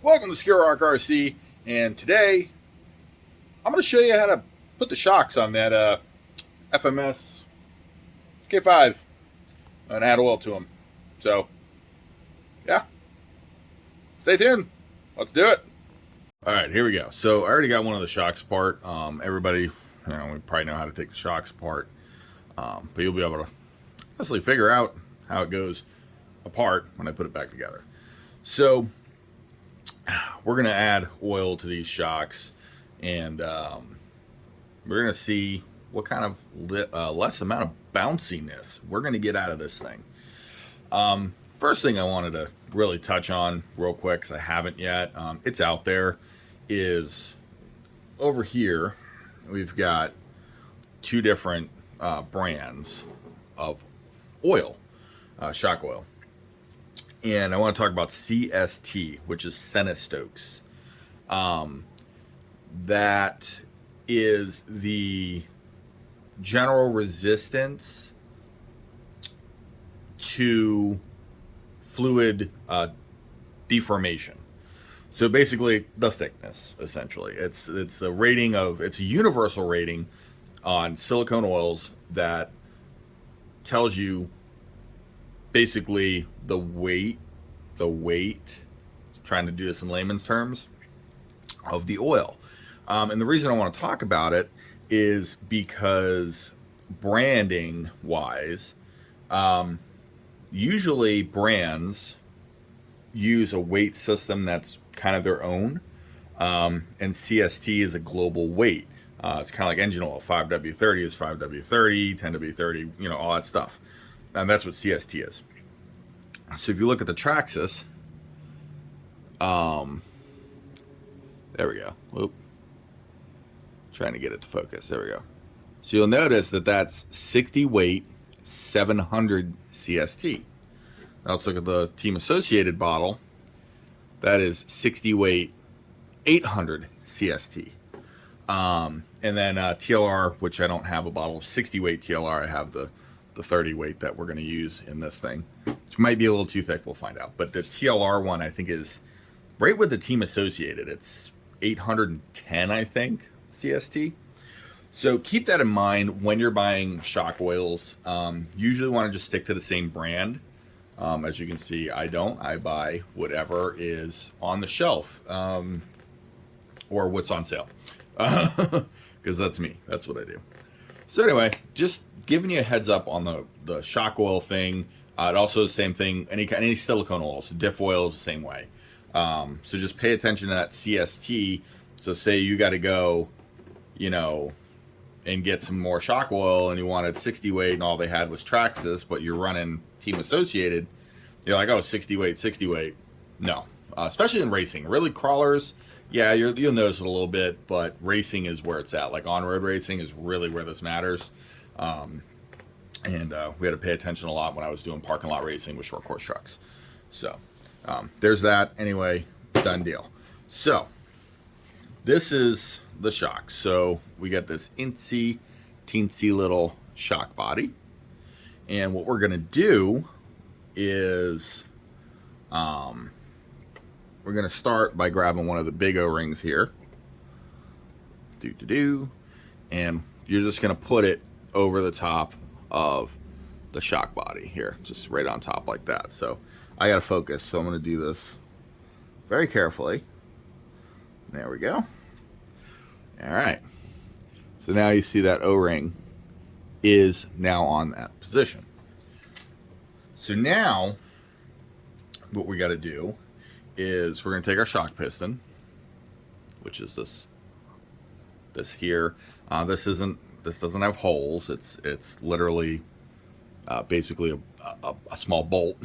Welcome to Scare Rock RC, and today I'm going to show you how to put the shocks on that FMS K5 and add oil to them. So, yeah, stay tuned. Let's do it. All right, here we go. So I already got one of the shocks apart. Everybody, we probably know how to take the shocks apart, but you'll be able to honestly figure out how it goes apart when I put it back together. So we're going to add oil to these shocks, and we're going to see what kind of less amount of bounciness we're going to get out of this thing. First thing I wanted to really touch on real quick, because I haven't yet, it's out there, is over here we've got two different brands of oil, shock oil. And I want to talk about CST, which is Centistokes. That is the general resistance to fluid deformation. So basically, the thickness, essentially. It's a rating of, it's a universal rating on silicone oils that tells you basically the weight, trying to do this in layman's terms, of the oil. And the reason I want to talk about it is because branding wise, usually brands use a weight system that's kind of their own, and CST is a global weight. It's kind of like engine oil. 5W30 is 5W30, 10W30, all that stuff. And that's what CST is. So if you look at the Traxxas, there we go. Whoop. Trying to get it to focus. There we go. So you'll notice that that's 60 weight, 700 CST. Now let's look at the Team Associated bottle. That is 60 weight, 800 CST. And then TLR, which I don't have a bottle of 60 weight TLR. I have the 30 weight that we're going to use in this thing, which might be a little too thick. We'll find out. But the TLR one, I think, is right with the Team Associated. It's 810, I think, CST. So keep that in mind when you're buying shock oils. Usually want to just stick to the same brand. As you can see, I don't. I buy whatever is on the shelf, or what's on sale, because that's me. That's what I do. So anyway, just giving you a heads up on the shock oil thing. It also is the same thing. Any silicone oils, so diff oil is the same way. So just pay attention to that CST. So say you got to go, and get some more shock oil, and you wanted 60 weight, and all they had was Traxxas, but you're running Team Associated. You're like, oh, 60 weight. No, especially in racing. Really, crawlers, yeah, you'll notice it a little bit, but racing is where it's at. Like on-road racing is really where this matters. And we had to pay attention a lot when I was doing parking lot racing with short course trucks. So there's that. Anyway, done deal. So this is the shock. So we got this teensy little shock body. And what we're going to do is we're going to start by grabbing one of the big O-rings here. And you're just going to put it over the top of the shock body here, just right on top like that. So I got to focus, so I'm going to do this very carefully. There we go. All right. So now you see that O-ring is now on that position. So now what we got to do is we're going to take our shock piston, which is this here. This doesn't have holes. It's literally basically a small bolt.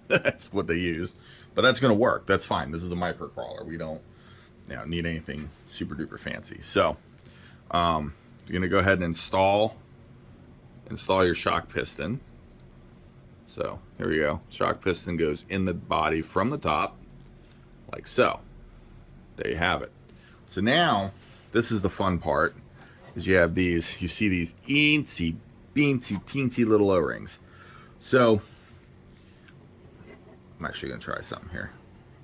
That's what they use, but that's going to work. That's fine. This is a micro crawler. We don't need anything super duper fancy. So you're going to go ahead and install your shock piston. So here we go. Shock piston goes in the body from the top, like so. There you have it. So now this is the fun part, is you have these. You see these teensy little O-rings. So I'm actually gonna try something here.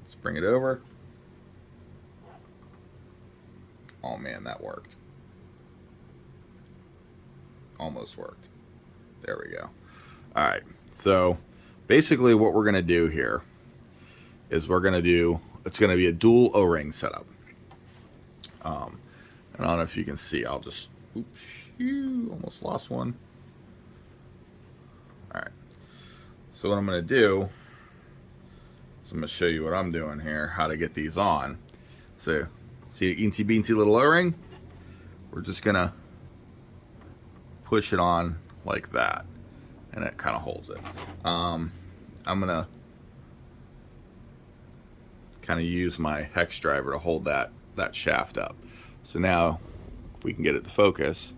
Let's bring it over. Oh man, that worked. Almost worked. There we go. All right, so basically what we're gonna do here is it's gonna be a dual O-ring setup. And I don't know if you can see, I'll just, oops, almost lost one. All right, so what I'm gonna do is I'm gonna show you what I'm doing here, how to get these on. So, see the eensy beensy little O-ring? We're just gonna push it on like that, and it kind of holds it. I'm gonna kind of use my hex driver to hold that shaft up. So now, if we can get it to focus,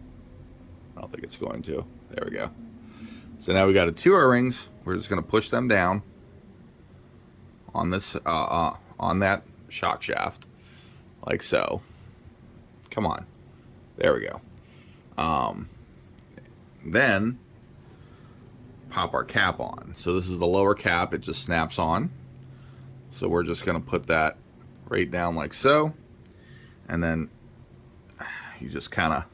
I don't think it's going to. There we go. So now we got 2 O-rings. We're just gonna push them down on this on that shock shaft, like so. Come on, there we go. Then pop our cap on. So this is the lower cap, it just snaps on. So we're just gonna put that right down like so, and then you just kind of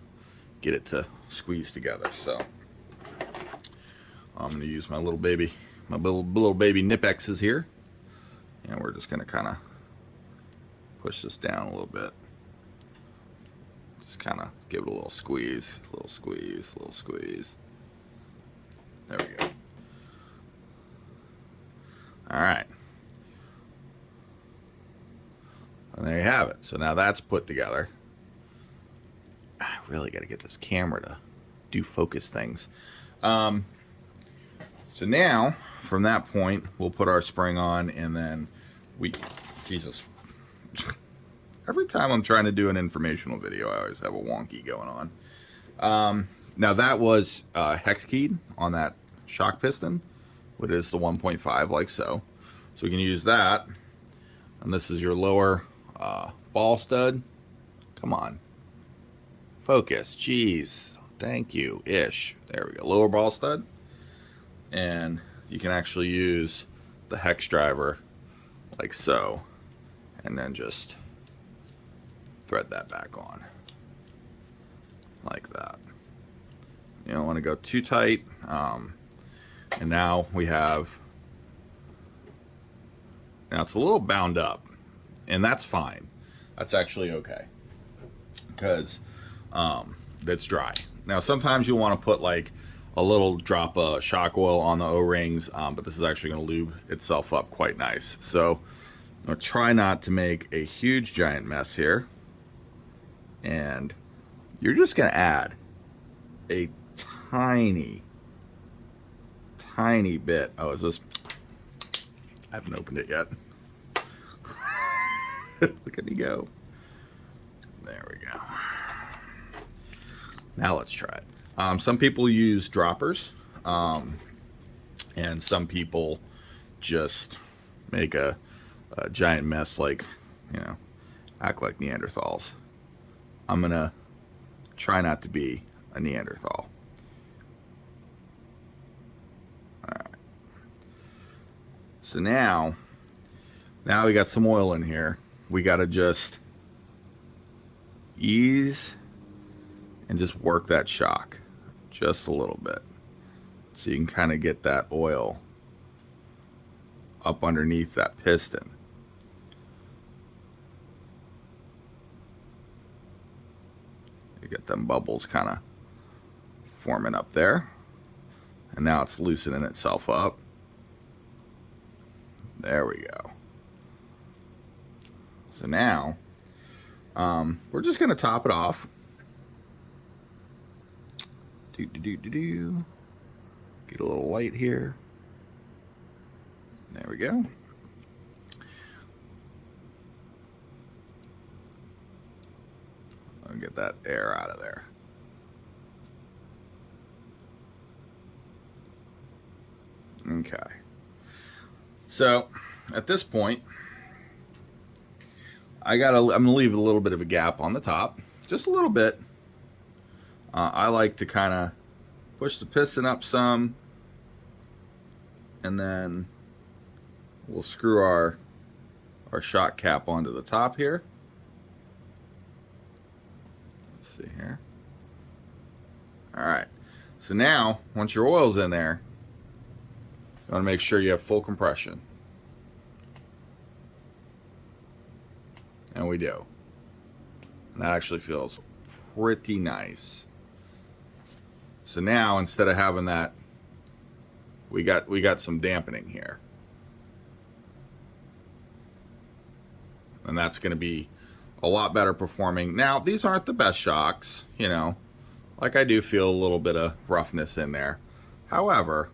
get it to squeeze together. So I'm gonna use my little baby Nip-X's here, and we're just gonna kind of push this down a little bit. Just kind of give it a little squeeze, a little squeeze, a little squeeze. There we go. All right. And there you have it. So now that's put together. I really got to get this camera to do focus things. So now, from that point, we'll put our spring on, and then Jesus. Every time I'm trying to do an informational video, I always have a wonky going on. Now that was hex keyed on that shock piston, which is the 1.5, like so. So we can use that. And this is your lower ball stud. Come on. Focus. Jeez. Thank you. Ish. There we go. Lower ball stud. And you can actually use the hex driver like so. And then just thread that back on. Like that. You don't want to go too tight. And now we have... Now it's a little bound up. And that's fine. That's actually okay. Because that's dry. Now sometimes you want to put like a little drop of shock oil on the O-rings, but this is actually going to lube itself up quite nice. So I'm going to try not to make a huge giant mess here. And you're just going to add a tiny bit. Oh, is this... I haven't opened it yet. Look at me go. There we go. Now let's try it. Some people use droppers, and some people just make a giant mess, like, you know, act like Neanderthals. I'm gonna try not to be a Neanderthal. Alright. So now we got some oil in here. We gotta just ease and just work that shock just a little bit, so you can kind of get that oil up underneath that piston. You get them bubbles kind of forming up there, and now it's loosening itself up. There we go. So now we're just gonna top it off. Get a little light here. There we go. I'll get that air out of there. Okay. So at this point, I'm gonna leave a little bit of a gap on the top, just a little bit. I like to kind of push the piston up some, and then we'll screw our our shock cap onto the top here. Let's see here. All right. So now, once your oil's in there, you want to make sure you have full compression. And we do. And that actually feels pretty nice. So now, instead of having that, we got some dampening here. And that's going to be a lot better performing. Now, these aren't the best shocks, you know. Like, I do feel a little bit of roughness in there. However,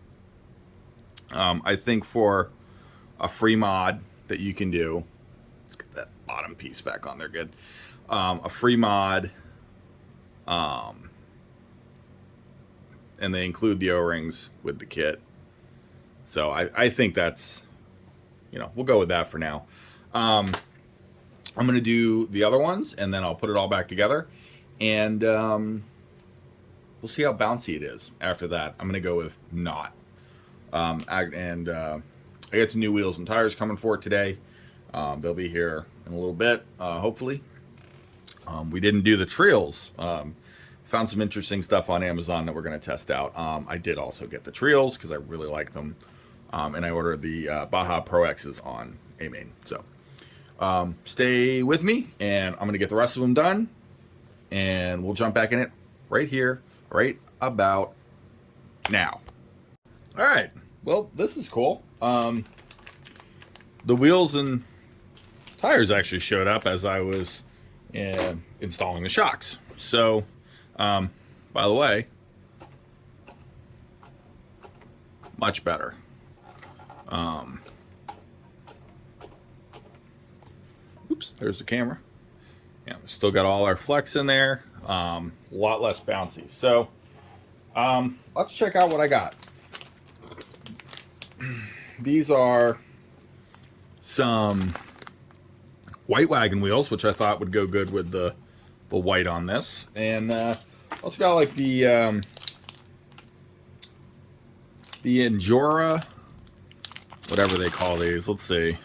I think for a free mod that you can do, let's get that bottom piece back on there good. A free mod, and they include the O-rings with the kit. So I think that's, you know, we'll go with that for now. I'm going to do the other ones, and then I'll put it all back together. And we'll see how bouncy it is after that. I'm going to go with not. I got some new wheels and tires coming for it today. They'll be here in a little bit, hopefully. We didn't do the trails. Found some interesting stuff on Amazon that we're going to test out. I did also get the trails because I really like them. And I ordered the Baja Pro X's on AMain. So stay with me, and I'm going to get the rest of them done. And we'll jump back in it right here, right about now. All right. Well, this is cool. The wheels and tires actually showed up as I was installing the shocks. So, by the way, much better. Oops, there's the camera. Yeah, we still got all our flex in there. A lot less bouncy. So, let's check out what I got. These are some white wagon wheels, which I thought would go good with the white on this. And also got like the Endura, whatever they call these. Let's see.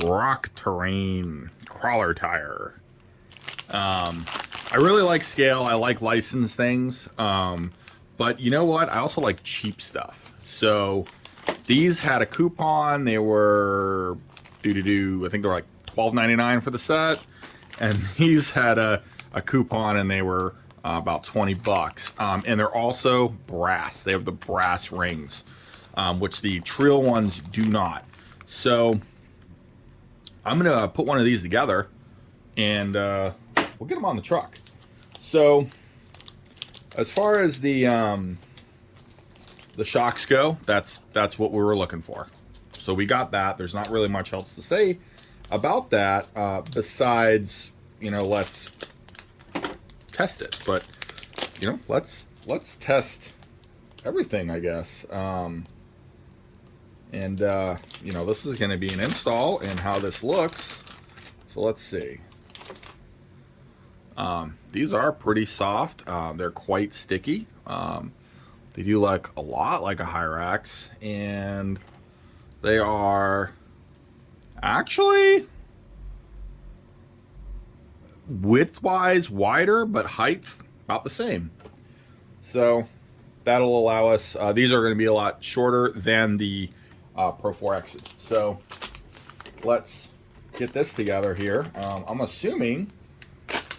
Rock terrain crawler tire. I really like scale. I like licensed things. But you know what? I also like cheap stuff. So these had a coupon. They were I think they were like $12.99 for the set. And these had a coupon, and they were about 20 bucks. And they're also brass. They have the brass rings, which the Trail ones do not. So I'm gonna put one of these together, and we'll get them on the truck. So as far as the shocks go, that's what we were looking for. So we got that. There's not really much else to say about that besides, you know, let's test it. But, you know, let's test everything, I guess. You know, this is going to be an install and how this looks. So let's see. These are pretty soft. They're quite sticky. They do look a lot like a Hyrax, and they are actually width-wise wider, but height about the same. So that'll allow us, these are going to be a lot shorter than the Pro 4Xs. So let's get this together here. I'm assuming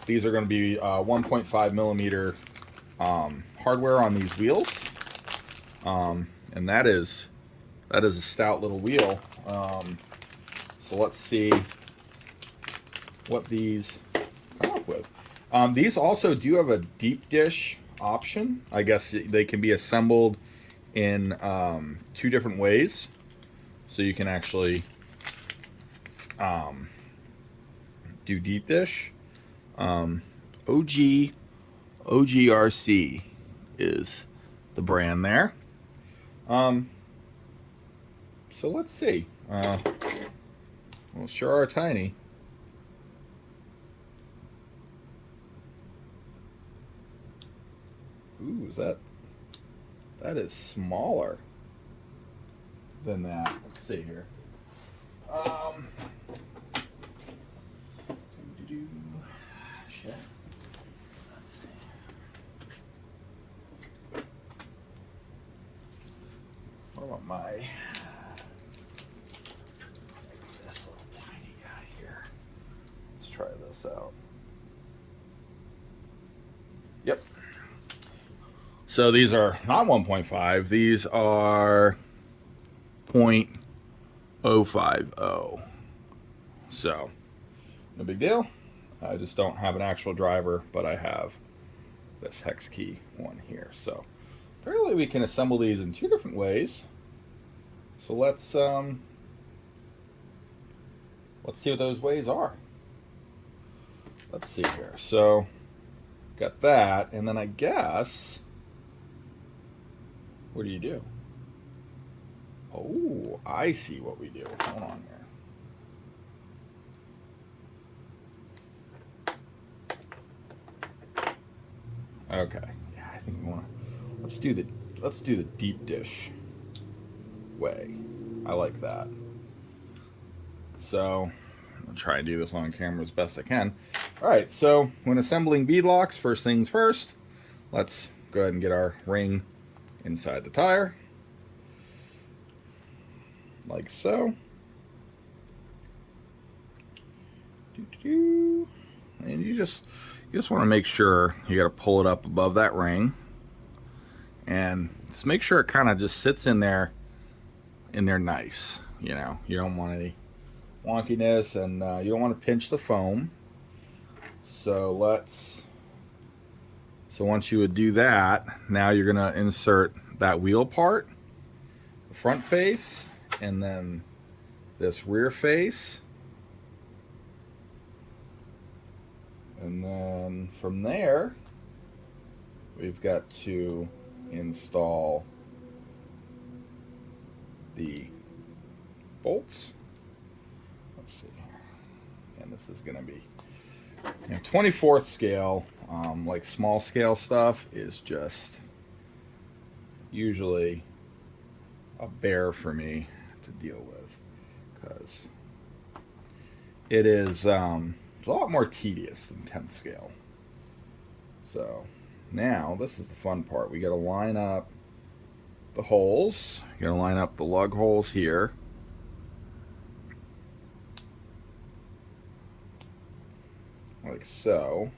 these are going to be 1.5 millimeter hardware on these wheels, and that is a stout little wheel. So let's see what these come up with. These also do have a deep dish option. I guess they can be assembled in 2 different ways, so you can actually do deep dish. OGRC is the brand there. So let's see. Well, sure are tiny. Ooh, that is smaller than that. Let's see here. Shit. Let's see. What about my this little tiny guy here? Let's try this out. Yep. So these are not 1.5. These are 0.050. So no big deal. I just don't have an actual driver, but I have this hex key one here. So apparently we can assemble these in two different ways. So let's see what those ways are. Let's see here. So got that, and then I guess, what do you do? Oh, I see what we do. Hold on here. Okay. Yeah, I think we want to. Let's do the deep dish way. I like that. So I'll try and do this on camera as best I can. All right. So when assembling bead locks, first things first. Let's go ahead and get our ring inside the tire, like so. And you just want to make sure you got to pull it up above that ring, and just make sure it kind of just sits in there nice. You know, you don't want any wonkiness, and you don't want to pinch the foam. So once you would do that, now you're gonna insert that wheel part, the front face, and then this rear face. And then from there, we've got to install the bolts. Let's see. And this is going to be 24th scale. Like small scale stuff is just usually a bear for me to deal with, because it is it's a lot more tedious than 10th scale. So now this is the fun part. We got to line up the holes. You got to line up the lug holes here. Like so.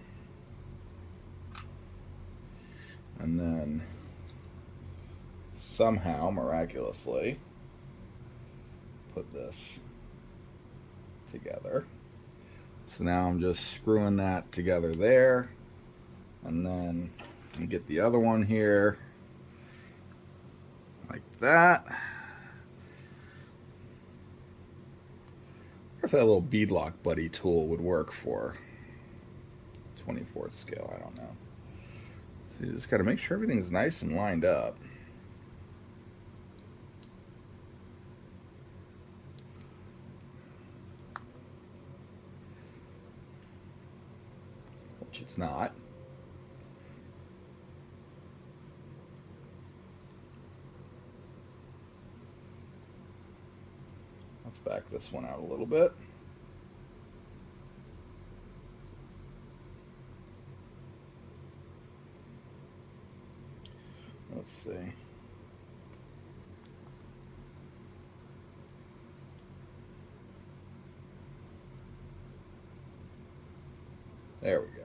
And then somehow, miraculously, put this together. So now I'm just screwing that together there, and then you get the other one here like that. I wonder if that little beadlock buddy tool would work for 24th scale. I don't know. So you just got to make sure everything's nice and lined up. Which it's not. Let's back this one out a little bit. Let's see. There we go.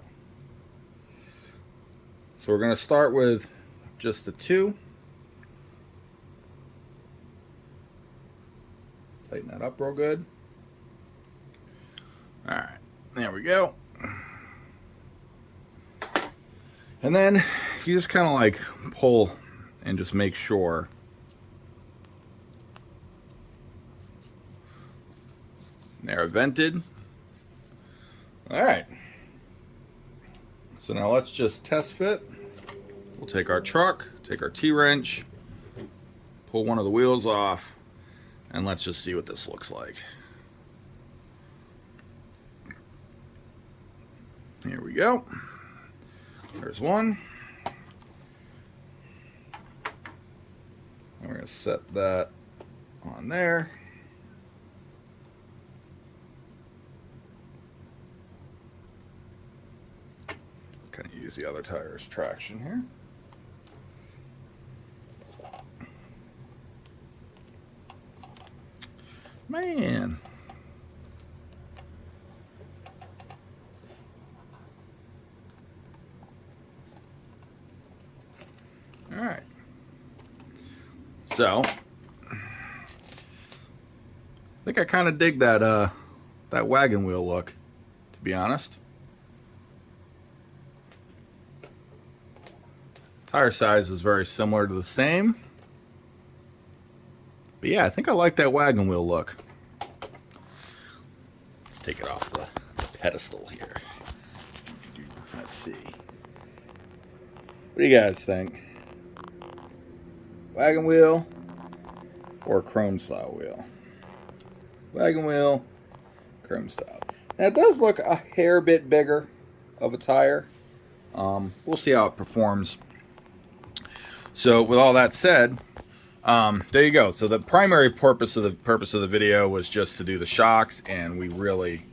So we're going to start with just the two. Tighten that up real good. All right, there we go. And then you just kind of like pull and just make sure they're vented. All right. So now let's just test fit. We'll take our truck, take our T-wrench, pull one of the wheels off, and let's just see what this looks like. Here we go. There's one. And we're going to set that on there. use the other tire's traction here. Man. All right. So, I think I kind of dig that that wagon wheel look, to be honest. Tire size is very similar to the same. But yeah, I think I like that wagon wheel look. Let's take it off the pedestal here. Let's see. What do you guys think? Wagon wheel or chrome style wheel? Wagon wheel, chrome style. Now it does look a hair bit bigger of a tire. We'll see how it performs. So with all that said, there you go. So the primary purpose of the video was just to do the shocks, and we really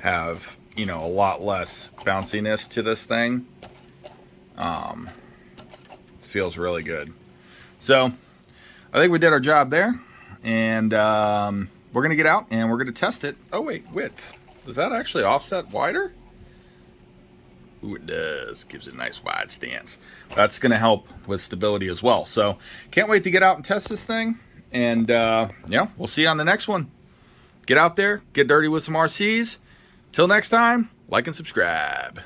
have, you know, a lot less bounciness to this thing. It feels really good. So I think we did our job there, and we're gonna get out and we're gonna test it. Oh wait, width. Does that actually offset wider? Ooh, it does. Gives it a nice wide stance. That's going to help with stability as well. So, can't wait to get out and test this thing. And, yeah, we'll see you on the next one. Get out there, get dirty with some RCs. Till next time, like and subscribe.